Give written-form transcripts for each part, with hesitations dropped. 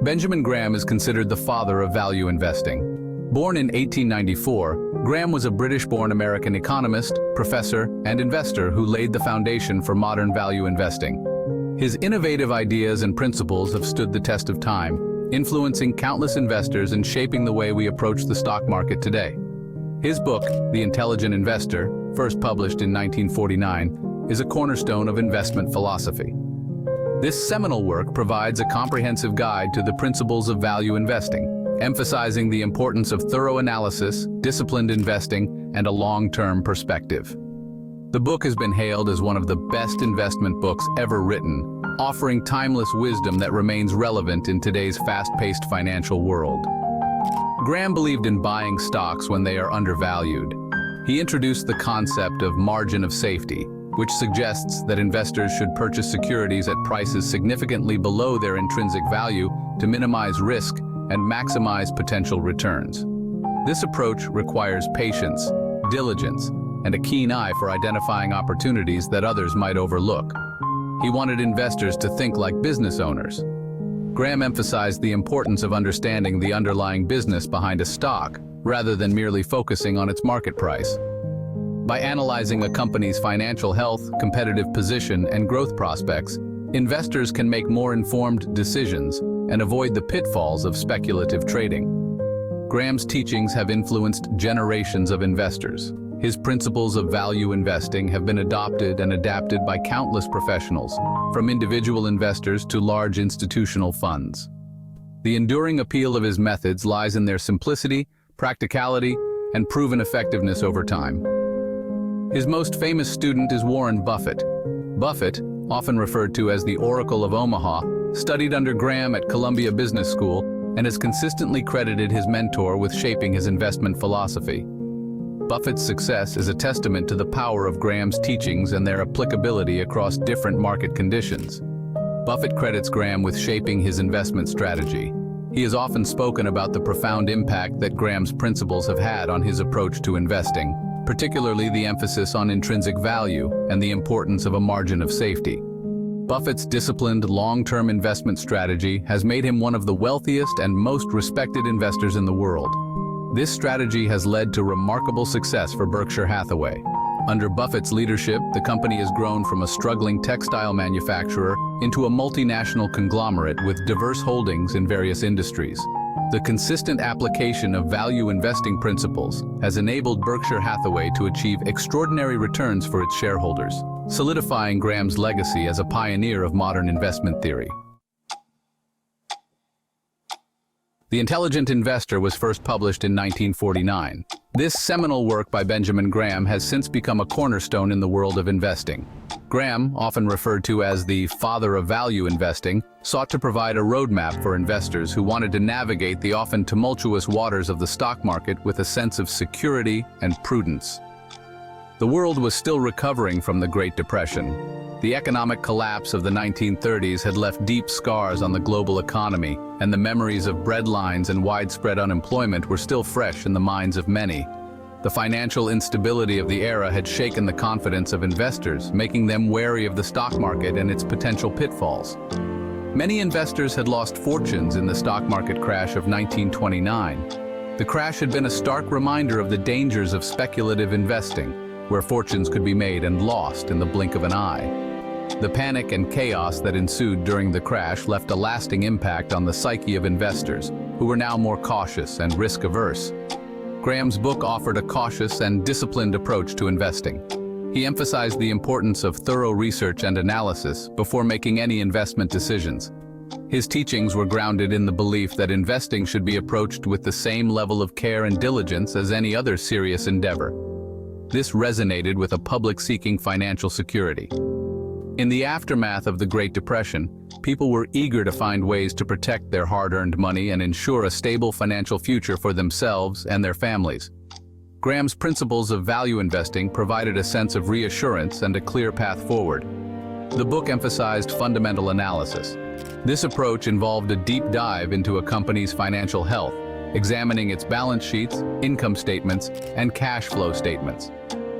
Benjamin Graham is considered the father of value investing. Born in 1894, Graham was a British-born American economist, professor, and investor who laid the foundation for modern value investing. His innovative ideas and principles have stood the test of time, influencing countless investors and shaping the way we approach the stock market today. His book, The Intelligent Investor, first published in 1949, is a cornerstone of investment philosophy. This seminal work provides a comprehensive guide to the principles of value investing, emphasizing the importance of thorough analysis, disciplined investing, and a long-term perspective. The book has been hailed as one of the best investment books ever written, offering timeless wisdom that remains relevant in today's fast-paced financial world. Graham believed in buying stocks when they are undervalued. He introduced the concept of margin of safety, which suggests that investors should purchase securities at prices significantly below their intrinsic value to minimize risk and maximize potential returns. This approach requires patience, diligence, and a keen eye for identifying opportunities that others might overlook. He wanted investors to think like business owners. Graham emphasized the importance of understanding the underlying business behind a stock, rather than merely focusing on its market price. By analyzing a company's financial health, competitive position, and growth prospects, investors can make more informed decisions and avoid the pitfalls of speculative trading. Graham's teachings have influenced generations of investors. His principles of value investing have been adopted and adapted by countless professionals, from individual investors to large institutional funds. The enduring appeal of his methods lies in their simplicity, practicality, and proven effectiveness over time. His most famous student is Warren Buffett. Buffett, often referred to as the Oracle of Omaha, studied under Graham at Columbia Business School and has consistently credited his mentor with shaping his investment philosophy. Buffett's success is a testament to the power of Graham's teachings and their applicability across different market conditions. Buffett credits Graham with shaping his investment strategy. He has often spoken about the profound impact that Graham's principles have had on his approach to investing, particularly the emphasis on intrinsic value and the importance of a margin of safety. Buffett's disciplined, long-term investment strategy has made him one of the wealthiest and most respected investors in the world. This strategy has led to remarkable success for Berkshire Hathaway. Under Buffett's leadership, the company has grown from a struggling textile manufacturer into a multinational conglomerate with diverse holdings in various industries. The consistent application of value investing principles has enabled Berkshire Hathaway to achieve extraordinary returns for its shareholders, solidifying Graham's legacy as a pioneer of modern investment theory. The Intelligent Investor was first published in 1949. This seminal work by Benjamin Graham has since become a cornerstone in the world of investing. Graham, often referred to as the father of value investing, sought to provide a roadmap for investors who wanted to navigate the often tumultuous waters of the stock market with a sense of security and prudence. The world was still recovering from the Great Depression. The economic collapse of the 1930s had left deep scars on the global economy, and the memories of breadlines and widespread unemployment were still fresh in the minds of many. The financial instability of the era had shaken the confidence of investors, making them wary of the stock market and its potential pitfalls. Many investors had lost fortunes in the stock market crash of 1929. The crash had been a stark reminder of the dangers of speculative investing, where fortunes could be made and lost in the blink of an eye. The panic and chaos that ensued during the crash left a lasting impact on the psyche of investors, who were now more cautious and risk-averse. Graham's book offered a cautious and disciplined approach to investing. He emphasized the importance of thorough research and analysis before making any investment decisions. His teachings were grounded in the belief that investing should be approached with the same level of care and diligence as any other serious endeavor. This resonated with a public seeking financial security. In the aftermath of the Great Depression, people were eager to find ways to protect their hard-earned money and ensure a stable financial future for themselves and their families. Graham's principles of value investing provided a sense of reassurance and a clear path forward. The book emphasized fundamental analysis. This approach involved a deep dive into a company's financial health, examining its balance sheets, income statements, and cash flow statements.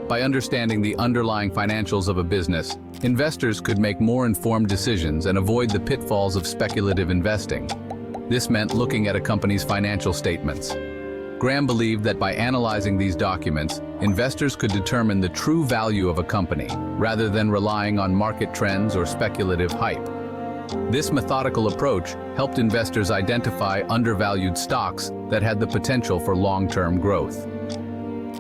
By understanding the underlying financials of a business, investors could make more informed decisions and avoid the pitfalls of speculative investing. This meant looking at a company's financial statements. Graham believed that by analyzing these documents, investors could determine the true value of a company, rather than relying on market trends or speculative hype. This methodical approach helped investors identify undervalued stocks that had the potential for long-term growth.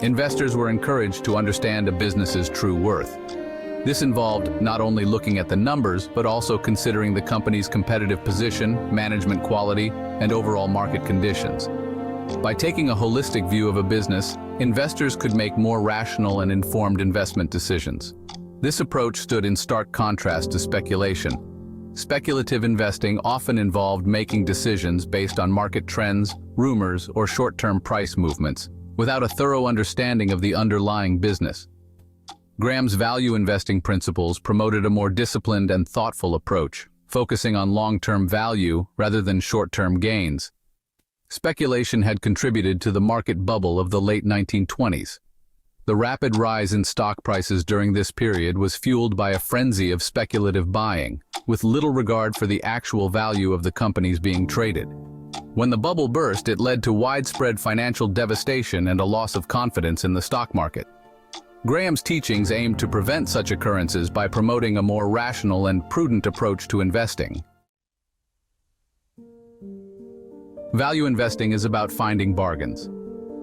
Investors were encouraged to understand a business's true worth. This involved not only looking at the numbers, but also considering the company's competitive position, management quality, and overall market conditions. By taking a holistic view of a business, investors could make more rational and informed investment decisions. This approach stood in stark contrast to speculation. Speculative investing often involved making decisions based on market trends, rumors, or short-term price movements, without a thorough understanding of the underlying business. Graham's value investing principles promoted a more disciplined and thoughtful approach, focusing on long-term value rather than short-term gains. Speculation had contributed to the market bubble of the late 1920s. The rapid rise in stock prices during this period was fueled by a frenzy of speculative buying, with little regard for the actual value of the companies being traded. When the bubble burst, it led to widespread financial devastation and a loss of confidence in the stock market. Graham's teachings aimed to prevent such occurrences by promoting a more rational and prudent approach to investing. Value investing is about finding bargains.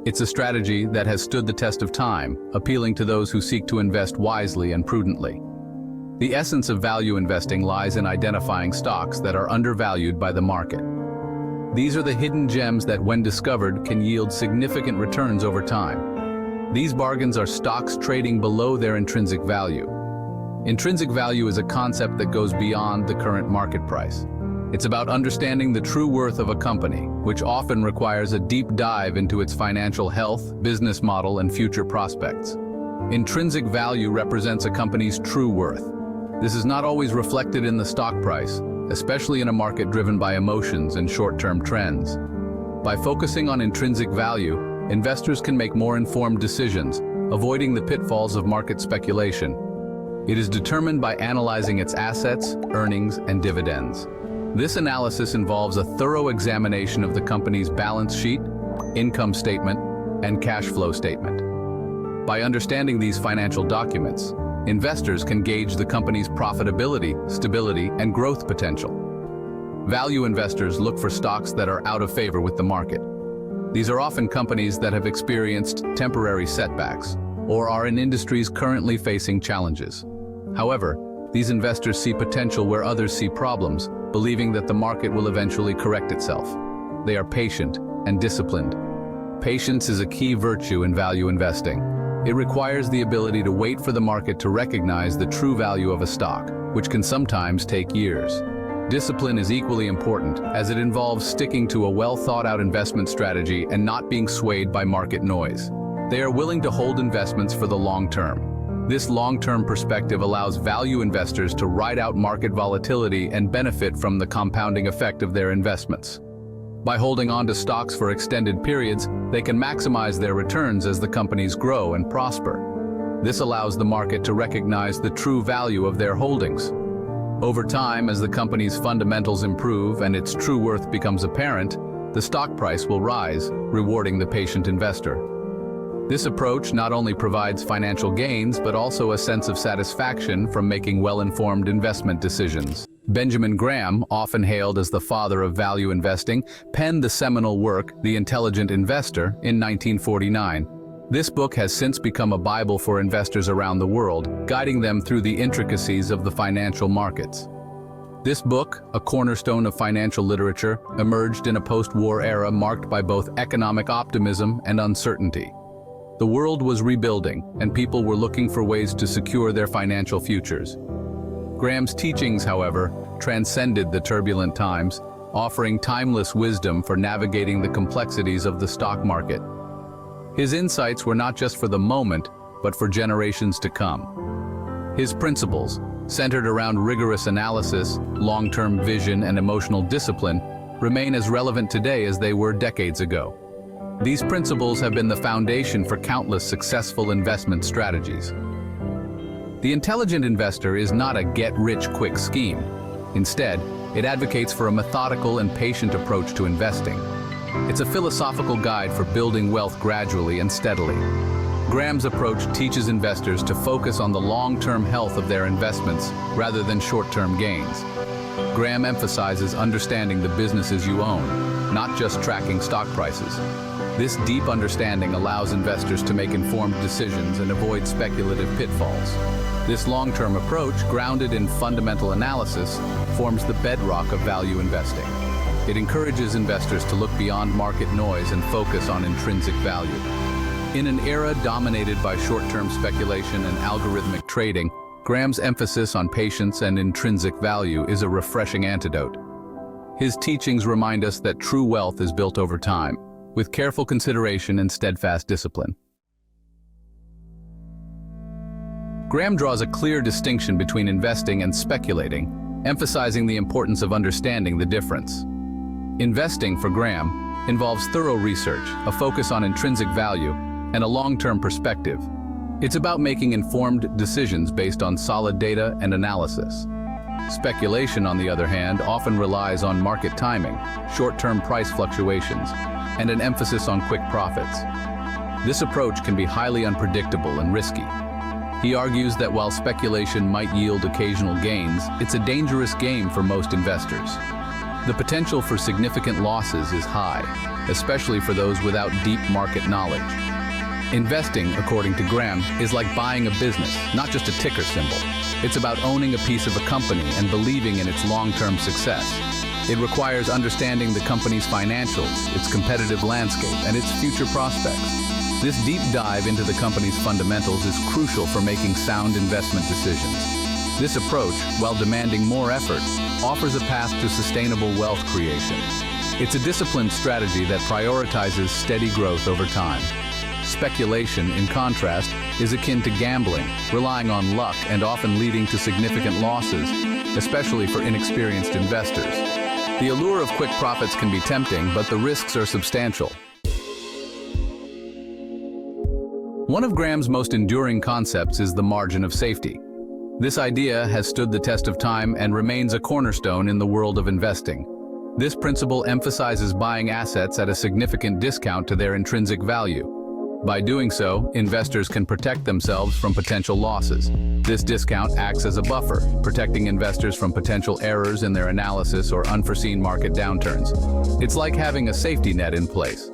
It's a strategy that has stood the test of time, appealing to those who seek to invest wisely and prudently. The essence of value investing lies in identifying stocks that are undervalued by the market. These are the hidden gems that, when discovered, can yield significant returns over time. These bargains are stocks trading below their intrinsic value. Intrinsic value is a concept that goes beyond the current market price. It's about understanding the true worth of a company, which often requires a deep dive into its financial health, business model, and future prospects. Intrinsic value represents a company's true worth. This is not always reflected in the stock price, especially in a market driven by emotions and short-term trends. By focusing on intrinsic value, investors can make more informed decisions, avoiding the pitfalls of market speculation. It is determined by analyzing its assets, earnings, and dividends. This analysis involves a thorough examination of the company's balance sheet, income statement, and cash flow statement. By understanding these financial documents, investors can gauge the company's profitability, stability, and growth potential. Value investors look for stocks that are out of favor with the market. These are often companies that have experienced temporary setbacks or are in industries currently facing challenges. However, these investors see potential where others see problems, believing that the market will eventually correct itself. They are patient and disciplined. Patience is a key virtue in value investing. It requires the ability to wait for the market to recognize the true value of a stock, which can sometimes take years. Discipline is equally important, as it involves sticking to a well-thought-out investment strategy and not being swayed by market noise. They are willing to hold investments for the long term. This long-term perspective allows value investors to ride out market volatility and benefit from the compounding effect of their investments. By holding on to stocks for extended periods, they can maximize their returns as the companies grow and prosper. This allows the market to recognize the true value of their holdings. Over time, as the company's fundamentals improve and its true worth becomes apparent, the stock price will rise, rewarding the patient investor. This approach not only provides financial gains, but also a sense of satisfaction from making well-informed investment decisions. Benjamin Graham, often hailed as the father of value investing, penned the seminal work, The Intelligent Investor, in 1949. This book has since become a Bible for investors around the world, guiding them through the intricacies of the financial markets. This book, a cornerstone of financial literature, emerged in a post-war era marked by both economic optimism and uncertainty. The world was rebuilding, and people were looking for ways to secure their financial futures. Graham's teachings, however, transcended the turbulent times, offering timeless wisdom for navigating the complexities of the stock market. His insights were not just for the moment, but for generations to come. His principles, centered around rigorous analysis, long-term vision, and emotional discipline, remain as relevant today as they were decades ago. These principles have been the foundation for countless successful investment strategies. The intelligent investor is not a get-rich-quick scheme. Instead, It advocates for a methodical and patient approach to investing. It's a philosophical guide for building wealth gradually and steadily. Graham's approach teaches investors to focus on the long-term health of their investments rather than short-term gains. Graham emphasizes understanding the businesses you own, not just tracking stock prices. This deep understanding allows investors to make informed decisions and avoid speculative pitfalls. This long-term approach, grounded in fundamental analysis, forms the bedrock of value investing. It encourages investors to look beyond market noise and focus on intrinsic value. In an era dominated by short-term speculation and algorithmic trading, Graham's emphasis on patience and intrinsic value is a refreshing antidote. His teachings remind us that true wealth is built over time, with careful consideration and steadfast discipline. Graham draws a clear distinction between investing and speculating, emphasizing the importance of understanding the difference. Investing, for Graham, involves thorough research, a focus on intrinsic value, and a long-term perspective. It's about making informed decisions based on solid data and analysis. Speculation, on the other hand, often relies on market timing, short-term price fluctuations, and an emphasis on quick profits. This approach can be highly unpredictable and risky. He argues that while speculation might yield occasional gains, it's a dangerous game for most investors. The potential for significant losses is high, especially for those without deep market knowledge. Investing, according to Graham, is like buying a business, not just a ticker symbol. It's about owning a piece of a company and believing in its long-term success. It requires understanding the company's financials, its competitive landscape, and its future prospects. This deep dive into the company's fundamentals is crucial for making sound investment decisions. This approach, while demanding more effort, offers a path to sustainable wealth creation. It's a disciplined strategy that prioritizes steady growth over time. Speculation, in contrast, is akin to gambling, relying on luck and often leading to significant losses, especially for inexperienced investors. The allure of quick profits can be tempting, but the risks are substantial. One of Graham's most enduring concepts is the margin of safety. This idea has stood the test of time and remains a cornerstone in the world of investing. This principle emphasizes buying assets at a significant discount to their intrinsic value. By doing so, investors can protect themselves from potential losses. This discount acts as a buffer, protecting investors from potential errors in their analysis or unforeseen market downturns. It's like having a safety net in place.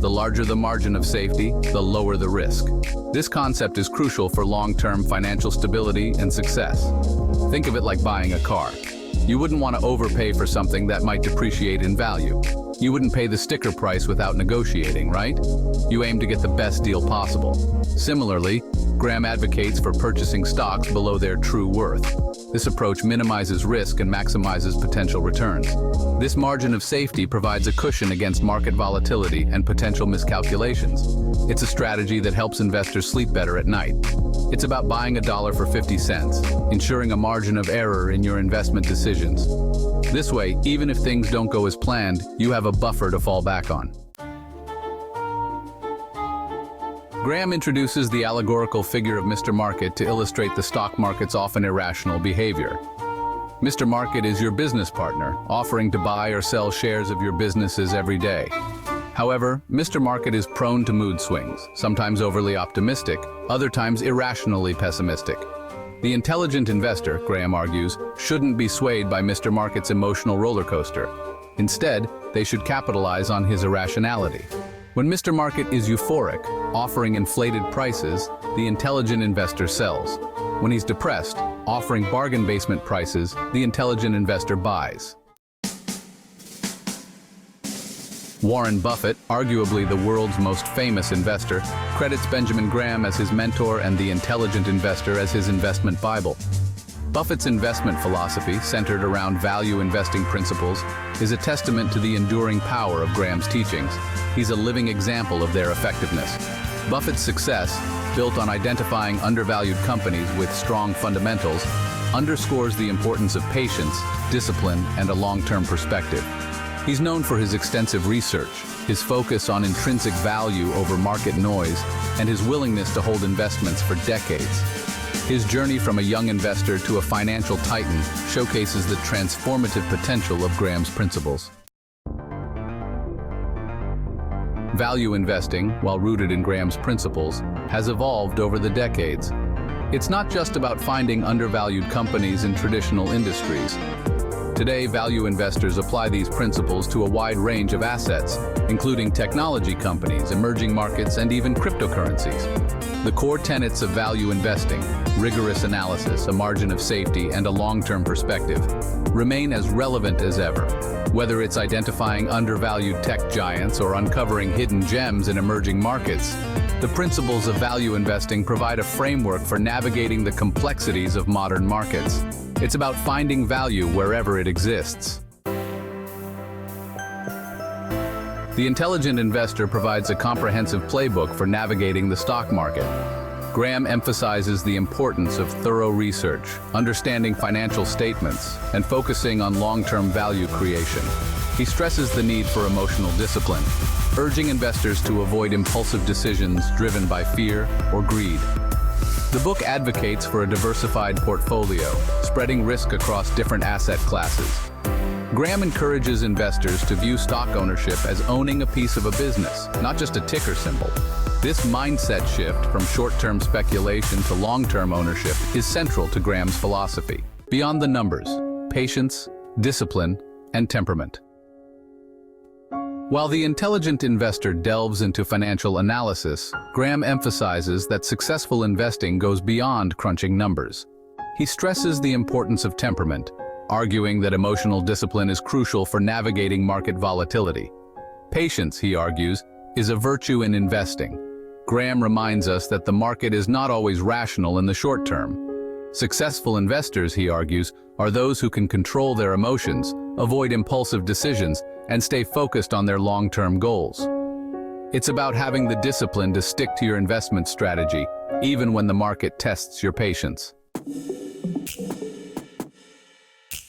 The larger the margin of safety, the lower the risk. This concept is crucial for long-term financial stability and success. Think of it like buying a car. You wouldn't want to overpay for something that might depreciate in value. You wouldn't pay the sticker price without negotiating, right? You aim to get the best deal possible. Similarly, Graham advocates for purchasing stocks below their true worth. This approach minimizes risk and maximizes potential returns. This margin of safety provides a cushion against market volatility and potential miscalculations. It's a strategy that helps investors sleep better at night. It's about buying $1 for 50 cents, ensuring a margin of error in your investment decisions. This way, even if things don't go as planned, you have a buffer to fall back on. Graham introduces the allegorical figure of Mr. Market to illustrate the stock market's often irrational behavior. Mr. Market is your business partner, offering to buy or sell shares of your businesses every day. However, Mr. Market is prone to mood swings, sometimes overly optimistic, other times irrationally pessimistic. The intelligent investor, Graham argues, shouldn't be swayed by Mr. Market's emotional roller coaster. Instead, they should capitalize on his irrationality. When Mr. Market is euphoric, offering inflated prices, the intelligent investor sells. When he's depressed, offering bargain basement prices, the intelligent investor buys. Warren Buffett, arguably the world's most famous investor, credits Benjamin Graham as his mentor and the intelligent investor as his investment Bible. Buffett's investment philosophy, centered around value investing principles, is a testament to the enduring power of Graham's teachings. He's a living example of their effectiveness. Buffett's success, built on identifying undervalued companies with strong fundamentals, underscores the importance of patience, discipline, and a long-term perspective. He's known for his extensive research, his focus on intrinsic value over market noise, and his willingness to hold investments for decades. His journey from a young investor to a financial titan showcases the transformative potential of Graham's principles. Value investing, while rooted in Graham's principles, has evolved over the decades. It's not just about finding undervalued companies in traditional industries. Today, value investors apply these principles to a wide range of assets, including technology companies, emerging markets, and even cryptocurrencies. The core tenets of value investing, rigorous analysis, a margin of safety, and a long-term perspective, remain as relevant as ever. Whether it's identifying undervalued tech giants or uncovering hidden gems in emerging markets, the principles of value investing provide a framework for navigating the complexities of modern markets. It's about finding value wherever it exists. The intelligent investor provides a comprehensive playbook for navigating the stock market. Graham emphasizes the importance of thorough research, understanding financial statements, and focusing on long-term value creation. He stresses the need for emotional discipline, urging investors to avoid impulsive decisions driven by fear or greed. The book advocates for a diversified portfolio, spreading risk across different asset classes. Graham encourages investors to view stock ownership as owning a piece of a business, not just a ticker symbol. This mindset shift from short-term speculation to long-term ownership is central to Graham's philosophy. Beyond the numbers, patience, discipline, and temperament. While the intelligent investor delves into financial analysis, Graham emphasizes that successful investing goes beyond crunching numbers. He stresses the importance of temperament, arguing that emotional discipline is crucial for navigating market volatility. Patience, he argues, is a virtue in investing. Graham reminds us that the market is not always rational in the short term. Successful investors, he argues, are those who can control their emotions, avoid impulsive decisions, and stay focused on their long-term goals. It's about having the discipline to stick to your investment strategy, even when the market tests your patience.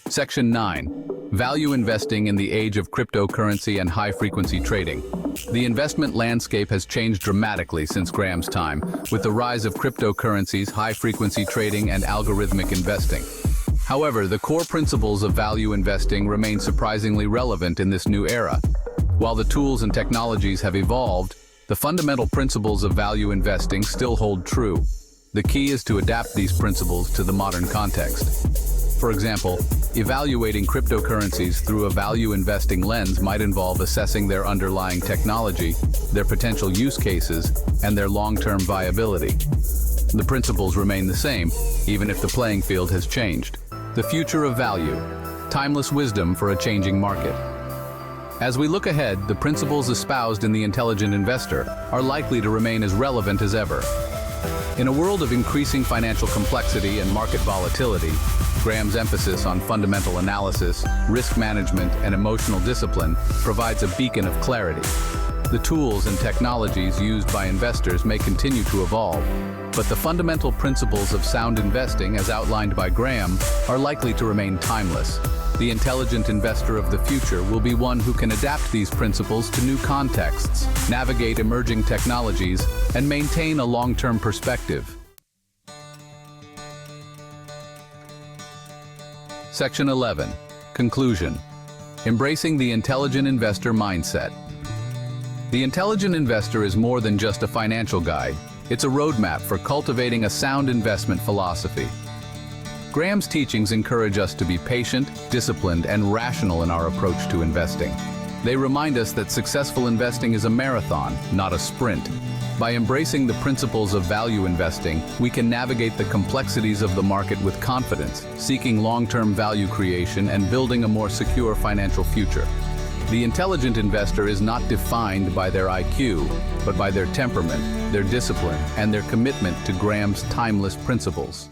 Section 9. Value investing in the age of cryptocurrency and high-frequency trading. The investment landscape has changed dramatically since Graham's time, with the rise of cryptocurrencies, high-frequency trading, and algorithmic investing. However, the core principles of value investing remain surprisingly relevant in this new era. While the tools and technologies have evolved, the fundamental principles of value investing still hold true. The key is to adapt these principles to the modern context. For example, evaluating cryptocurrencies through a value investing lens might involve assessing their underlying technology, their potential use cases, and their long-term viability. The principles remain the same, even if the playing field has changed. The future of value, timeless wisdom for a changing market. As we look ahead, the principles espoused in The Intelligent Investor are likely to remain as relevant as ever. In a world of increasing financial complexity and market volatility, Graham's emphasis on fundamental analysis, risk management, and emotional discipline provides a beacon of clarity. The tools and technologies used by investors may continue to evolve, but the fundamental principles of sound investing, as outlined by Graham, are likely to remain timeless. The intelligent investor of the future will be one who can adapt these principles to new contexts, navigate emerging technologies, and maintain a long-term perspective. Section 11. Conclusion. Embracing the intelligent investor mindset. The intelligent investor is more than just a financial guide. It's a roadmap for cultivating a sound investment philosophy. Graham's teachings encourage us to be patient, disciplined, and rational in our approach to investing. They remind us that successful investing is a marathon, not a sprint. By embracing the principles of value investing, we can navigate the complexities of the market with confidence, seeking long-term value creation and building a more secure financial future. The intelligent investor is not defined by their IQ, but by their temperament, their discipline, and their commitment to Graham's timeless principles.